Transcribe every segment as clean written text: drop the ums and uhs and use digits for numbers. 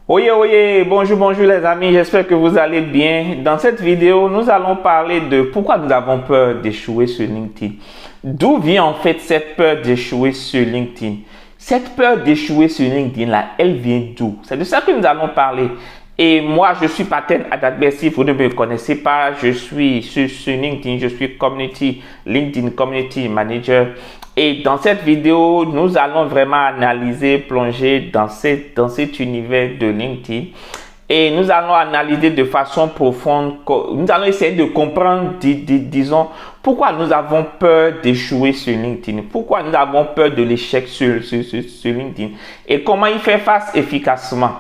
Oye, bonjour les amis, j'espère que vous allez bien. Dans cette vidéo, nous allons parler de pourquoi nous avons peur d'échouer sur LinkedIn. D'où vient en fait cette peur d'échouer sur LinkedIn? Cette peur d'échouer sur LinkedIn là, elle vient d'où? C'est de ça que nous allons parler. Et moi, je suis Paten Adadbe. Si vous ne me connaissez pas, je suis sur LinkedIn, je suis LinkedIn Community Manager. Et dans cette vidéo, nous allons vraiment analyser, plonger dans cet univers de LinkedIn. Et nous allons analyser de façon profonde, nous allons essayer de comprendre, disons, pourquoi nous avons peur d'échouer sur LinkedIn, pourquoi nous avons peur de l'échec sur LinkedIn et comment y faire face efficacement.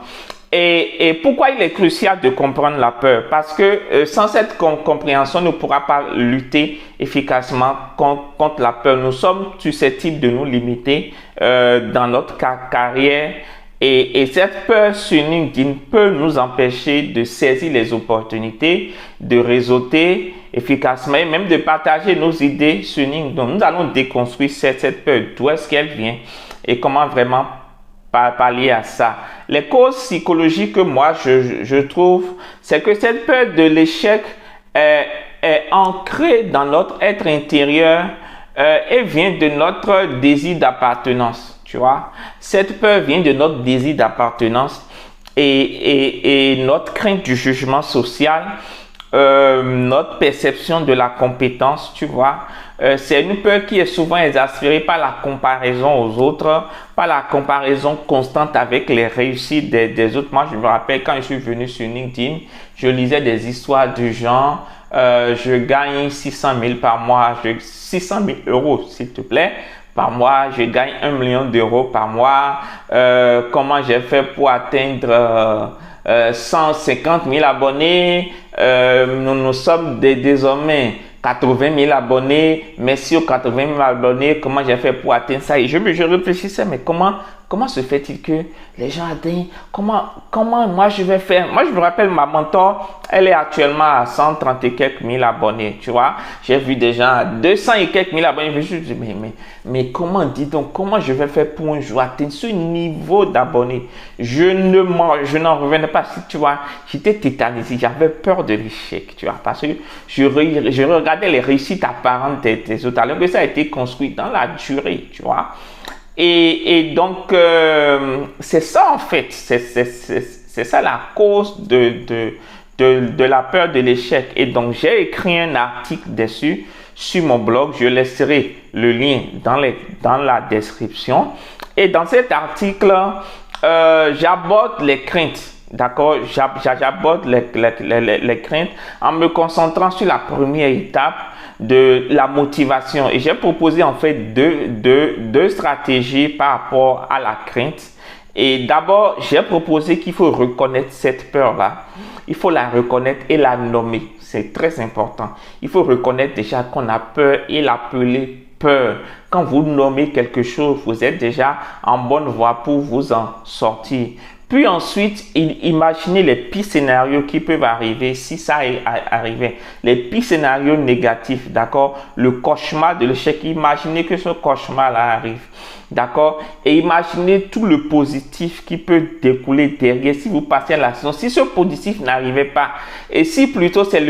Et pourquoi il est crucial de comprendre la peur? Parce que sans cette compréhension, on ne pourra pas lutter efficacement contre la peur. Nous sommes susceptibles de nous limiter dans notre carrière. Et cette peur sur LinkedIn peut nous empêcher de saisir les opportunités, de réseauter efficacement et même de partager nos idées sur LinkedIn. Donc, nous allons déconstruire cette peur, d'où est-ce qu'elle vient et comment vraiment pallier à ça. Les causes psychologiques que moi je trouve, c'est que cette peur de l'échec est ancrée dans notre être intérieur et vient de notre désir d'appartenance. Tu vois, cette peur vient de notre désir d'appartenance et notre crainte du jugement social, notre perception de la compétence, tu vois. C'est une peur qui est souvent exaspérée par la comparaison aux autres, par la comparaison constante avec les réussites des autres. Moi, je me rappelle quand je suis venu sur LinkedIn, je lisais des histoires du genre, je gagne 600 000 par mois, 600 000 euros s'il te plaît, par mois, je gagne 1 million d'euros par mois. Comment j'ai fait pour atteindre 150 000 abonnés? Nous sommes désormais 80 000 abonnés. Merci aux 80 000 abonnés. Comment j'ai fait pour atteindre ça? Et je réfléchissais, mais comment se fait-il que les gens atteignent? Comment moi je vais faire? Moi, je me rappelle, ma mentor, elle est actuellement à 130 et quelques mille abonnés, tu vois. J'ai vu des gens à 200 et quelques mille abonnés. Je me suis dit, mais comment, dis donc, comment je vais faire pour un jour atteindre ce niveau d'abonnés? Je n'en revenais pas, tu vois. J'étais tétanisé, j'avais peur de l'échec, tu vois, parce que je regardais les réussites apparentes des autres, alors que ça a été construit dans la durée, tu vois. Et donc, c'est ça en fait, c'est ça la cause de la peur de l'échec. Et donc, j'ai écrit un article dessus sur mon blog. Je laisserai le lien dans la description. Et dans cet article, j'aborde les craintes. D'accord, j'aborde les craintes en me concentrant sur la première étape de la motivation. Et j'ai proposé en fait deux stratégies par rapport à la crainte. Et d'abord, j'ai proposé qu'il faut reconnaître cette peur-là. Il faut la reconnaître et la nommer. C'est très important. Il faut reconnaître déjà qu'on a peur et l'appeler peur. Quand vous nommez quelque chose, vous êtes déjà en bonne voie pour vous en sortir. Puis ensuite, imaginez les pires scénarios qui peuvent arriver si ça est arrivé. Les pires scénarios négatifs, d'accord? Le cauchemar de l'échec. Imaginez que ce cauchemar-là arrive, d'accord? Et imaginez tout le positif qui peut découler derrière si vous passez à l'action. Si ce positif n'arrivait pas, et si plutôt c'est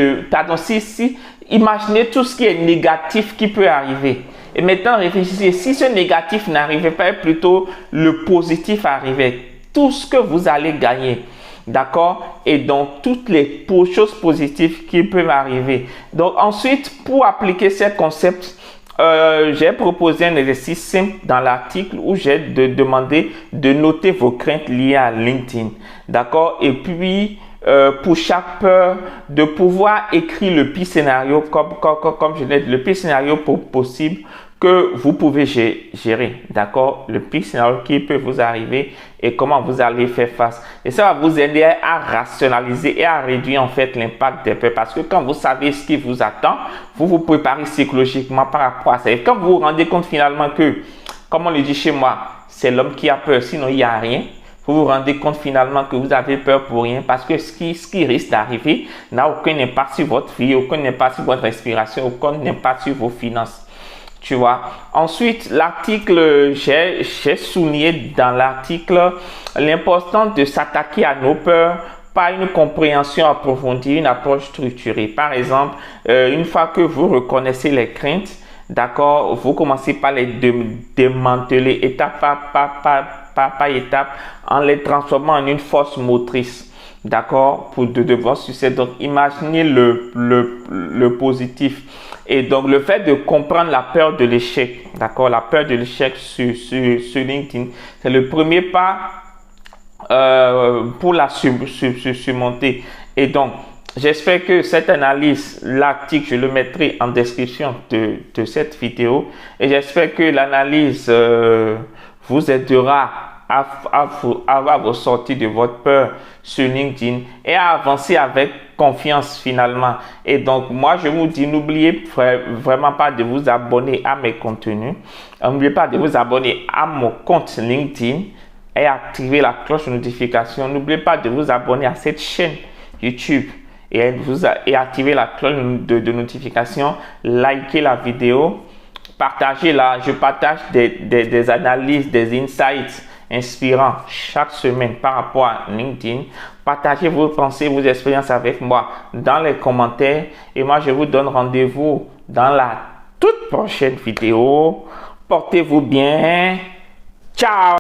imaginez tout ce qui est négatif qui peut arriver. Et maintenant, réfléchissez, si ce négatif n'arrivait pas, et plutôt le positif arrivait. Tout ce que vous allez gagner, d'accord? Et donc, toutes les choses positives qui peuvent arriver. Donc, ensuite, pour appliquer ce concept, j'ai proposé un exercice simple dans l'article où j'ai demandé de noter vos craintes liées à LinkedIn, d'accord? Et puis, pour chaque peur, de pouvoir écrire le pire scénario, comme je l'ai dit, le pire scénario possible que vous pouvez gérer, d'accord? Le pire scénario qui peut vous arriver et comment vous allez faire face. Et ça va vous aider à rationaliser et à réduire en fait l'impact des peurs. Parce que quand vous savez ce qui vous attend, vous vous préparez psychologiquement par rapport à ça. Et quand vous vous rendez compte finalement que, comme on le dit chez moi, c'est l'homme qui a peur, sinon il n'y a rien. Vous vous rendez compte finalement que vous avez peur pour rien parce que ce qui risque d'arriver n'a aucun impact sur votre vie, aucun impact sur votre respiration, aucun impact sur vos finances. Tu vois. Ensuite, l'article, j'ai souligné dans l'article l'importance de s'attaquer à nos peurs par une compréhension approfondie, une approche structurée. Par exemple, une fois que vous reconnaissez les craintes, d'accord, vous commencez par les démanteler étape par étape en les transformant en une force motrice. D'accord, pour de devoir succès. Donc, imaginez le positif. Et donc, le fait de comprendre la peur de l'échec, d'accord, la peur de l'échec sur LinkedIn, c'est le premier pas pour la surmonter. Et donc, j'espère que cette analyse, l'article, je le mettrai en description de cette vidéo. Et j'espère que l'analyse vous aidera à vous sortir de votre peur sur LinkedIn et à avancer avec confiance finalement. Et donc, moi, je vous dis, n'oubliez vraiment pas de vous abonner à mes contenus. N'oubliez pas de vous abonner à mon compte LinkedIn et activer la cloche de notification. N'oubliez pas de vous abonner à cette chaîne YouTube et activer la cloche de notification. Likez la vidéo, partagez-la. Je partage des analyses, des insights inspirants chaque semaine par rapport à LinkedIn. Partagez vos pensées, vos expériences avec moi dans les commentaires. Et moi, je vous donne rendez-vous dans la toute prochaine vidéo. Portez-vous bien. Ciao!